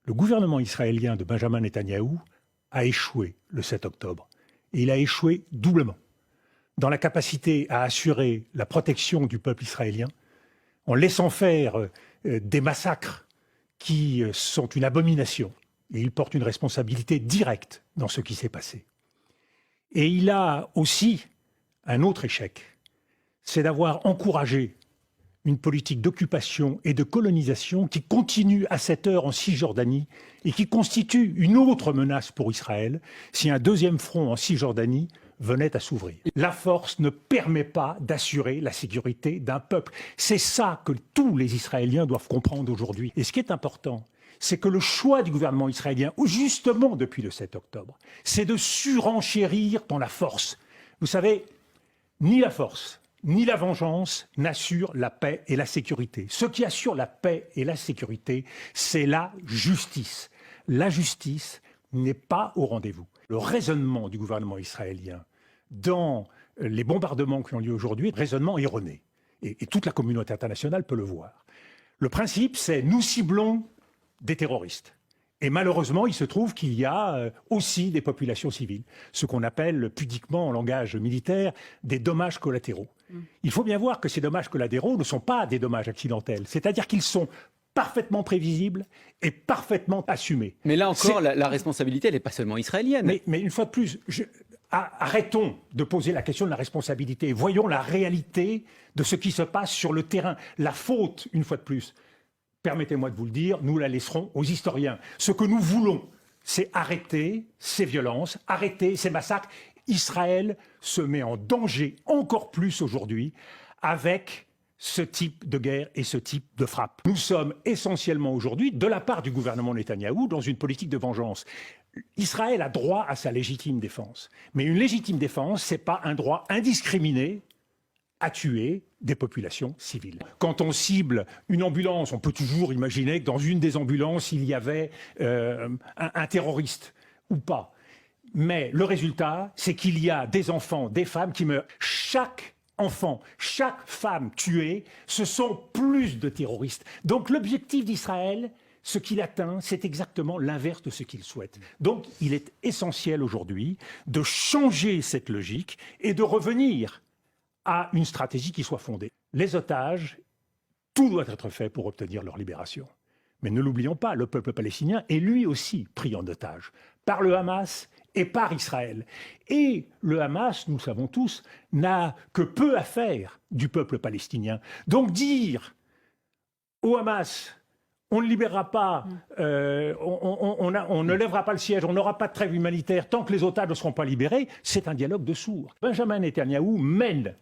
Le gouvernement israélien de Benjamin Netanyahou a échoué le 7 octobre. Et il a échoué doublement. Dans la capacité à assurer la protection du peuple israélien, en laissant faire des massacres qui sont une abomination. Et il porte une responsabilité directe dans ce qui s'est passé. Et il a aussi un autre échec, c'est d'avoir encouragé une politique d'occupation et de colonisation qui continue à cette heure en Cisjordanie et qui constitue une autre menace pour Israël si un deuxième front en Cisjordanie venait à s'ouvrir. La force ne permet pas d'assurer la sécurité d'un peuple. C'est ça que tous les Israéliens doivent comprendre aujourd'hui. Et ce qui est important, c'est que le choix du gouvernement israélien, justement depuis le 7 octobre, c'est de surenchérir dans la force. Vous savez, ni la force, ni la vengeance n'assurent la paix et la sécurité. Ce qui assure la paix et la sécurité, c'est la justice. La justice n'est pas au rendez-vous. Le raisonnement du gouvernement israélien dans les bombardements qui ont lieu aujourd'hui est un raisonnement erroné. Et toute la communauté internationale peut le voir. Le principe, c'est nous ciblons des terroristes. Et malheureusement, il se trouve qu'il y a aussi des populations civiles, ce qu'on appelle pudiquement en langage militaire des dommages collatéraux. Il faut bien voir que ces dommages collatéraux ne sont pas des dommages accidentels, c'est-à-dire qu'ils sont parfaitement prévisibles et parfaitement assumés. Mais là encore, la responsabilité, elle n'est pas seulement israélienne. Mais une fois de plus, arrêtons de poser la question de la responsabilité. Voyons la réalité de ce qui se passe sur le terrain. La faute, une fois de plus, permettez-moi de vous le dire, nous la laisserons aux historiens. Ce que nous voulons, c'est arrêter ces violences, arrêter ces massacres. Israël se met en danger encore plus aujourd'hui avec ce type de guerre et ce type de frappe. Nous sommes essentiellement aujourd'hui, de la part du gouvernement Netanyahou, dans une politique de vengeance. Israël a droit à sa légitime défense. Mais une légitime défense, ce n'est pas un droit indiscriminé à tuer des populations civiles. Quand on cible une ambulance, on peut toujours imaginer que dans une des ambulances, il y avait un terroriste ou pas. Mais le résultat, c'est qu'il y a des enfants, des femmes qui meurent. Chaque enfant, chaque femme tuée, ce sont plus de terroristes. Donc l'objectif d'Israël, ce qu'il atteint, c'est exactement l'inverse de ce qu'il souhaite. Donc il est essentiel aujourd'hui de changer cette logique et de revenir à une stratégie qui soit fondée. Les otages, tout doit être fait pour obtenir leur libération. Mais ne l'oublions pas, le peuple palestinien est lui aussi pris en otage par le Hamas et par Israël. Et le Hamas, nous le savons tous, n'a que peu à faire du peuple palestinien. Donc dire au Hamas, on ne libérera pas, on ne lèvera pas le siège, on n'aura pas de trêve humanitaire tant que les otages ne seront pas libérés, c'est un dialogue de sourds. Benjamin Netanyahou mène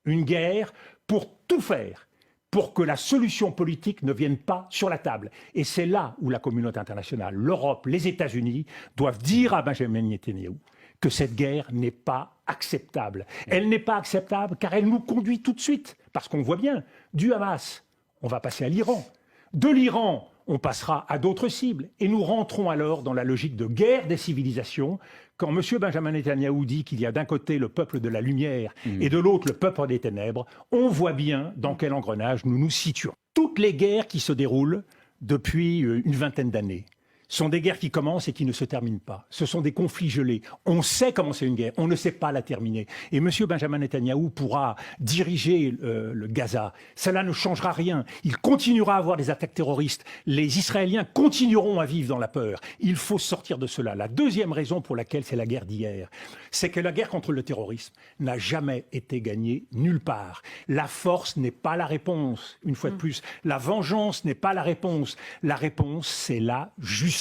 une guerre pour tout faire pour que la solution politique ne vienne pas sur la table. Et c'est là où la communauté internationale, l'Europe, les États-Unis doivent dire à Benjamin Netanyahou que cette guerre n'est pas acceptable. Elle n'est pas acceptable car elle nous conduit tout de suite, parce qu'on voit bien, du Hamas, on va passer à l'Iran. De l'Iran, on passera à d'autres cibles. Et nous rentrons alors dans la logique de guerre des civilisations. Quand M. Benjamin Netanyahou dit qu'il y a d'un côté le peuple de la lumière et de l'autre le peuple des ténèbres, on voit bien dans quel engrenage nous nous situons. Toutes les guerres qui se déroulent depuis une vingtaine d'années sont des guerres qui commencent et qui ne se terminent pas. Ce sont des conflits gelés. On sait comment c'est une guerre, on ne sait pas la terminer. Et M. Benjamin Netanyahou pourra diriger le Gaza. Cela ne changera rien. Il continuera à avoir des attaques terroristes. Les Israéliens continueront à vivre dans la peur. Il faut sortir de cela. La deuxième raison pour laquelle c'est la guerre d'hier, c'est que la guerre contre le terrorisme n'a jamais été gagnée nulle part. La force n'est pas la réponse, une fois de plus. La vengeance n'est pas la réponse. La réponse, c'est la justice.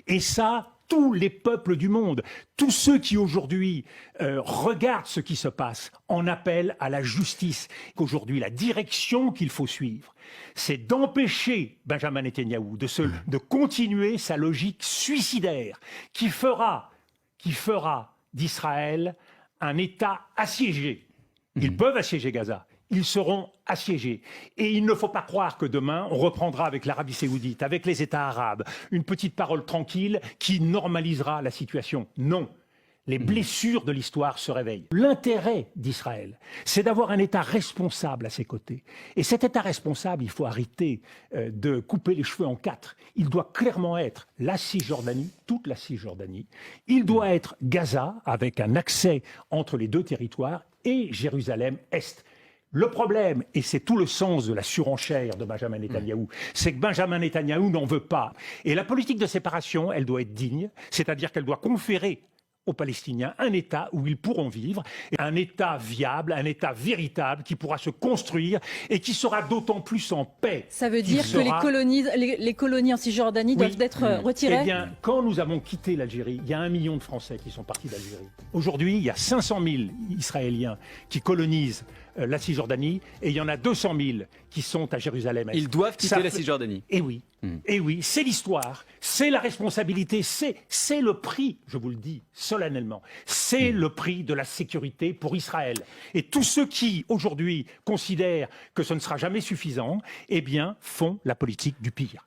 Et ça, tous les peuples du monde, tous ceux qui aujourd'hui regardent ce qui se passe, en appellent à la justice. Aujourd'hui, la direction qu'il faut suivre, c'est d'empêcher Benjamin Netanyahou de continuer sa logique suicidaire qui fera d'Israël un État assiégé. Ils peuvent assiéger Gaza. Ils seront assiégés. Et il ne faut pas croire que demain, on reprendra avec l'Arabie saoudite, avec les États arabes, une petite parole tranquille qui normalisera la situation. Non. Les blessures de l'histoire se réveillent. L'intérêt d'Israël, c'est d'avoir un État responsable à ses côtés. Et cet État responsable, il faut arrêter de couper les cheveux en quatre. Il doit clairement être la Cisjordanie, toute la Cisjordanie. Il doit être Gaza, avec un accès entre les deux territoires, et Jérusalem-Est. Le problème, et c'est tout le sens de la surenchère de Benjamin Netanyahou, c'est que Benjamin Netanyahou n'en veut pas. Et la politique de séparation, elle doit être digne, c'est-à-dire qu'elle doit conférer aux Palestiniens un État où ils pourront vivre, un État viable, un État véritable qui pourra se construire et qui sera d'autant plus en paix. Ça veut dire que les colonies en Cisjordanie doivent être retirées? Eh bien, quand nous avons quitté l'Algérie, il y a 1 million de Français qui sont partis d'Algérie. Aujourd'hui, il y a 500 000 Israéliens qui colonisent la Cisjordanie et il y en a 200 000 qui sont à Jérusalem-Est. Ils doivent quitter la Cisjordanie. Eh oui. Et oui, c'est l'histoire, c'est la responsabilité, c'est le prix, je vous le dis solennellement, c'est le prix de la sécurité pour Israël. Et tous ceux qui, aujourd'hui, considèrent que ce ne sera jamais suffisant, eh bien, font la politique du pire.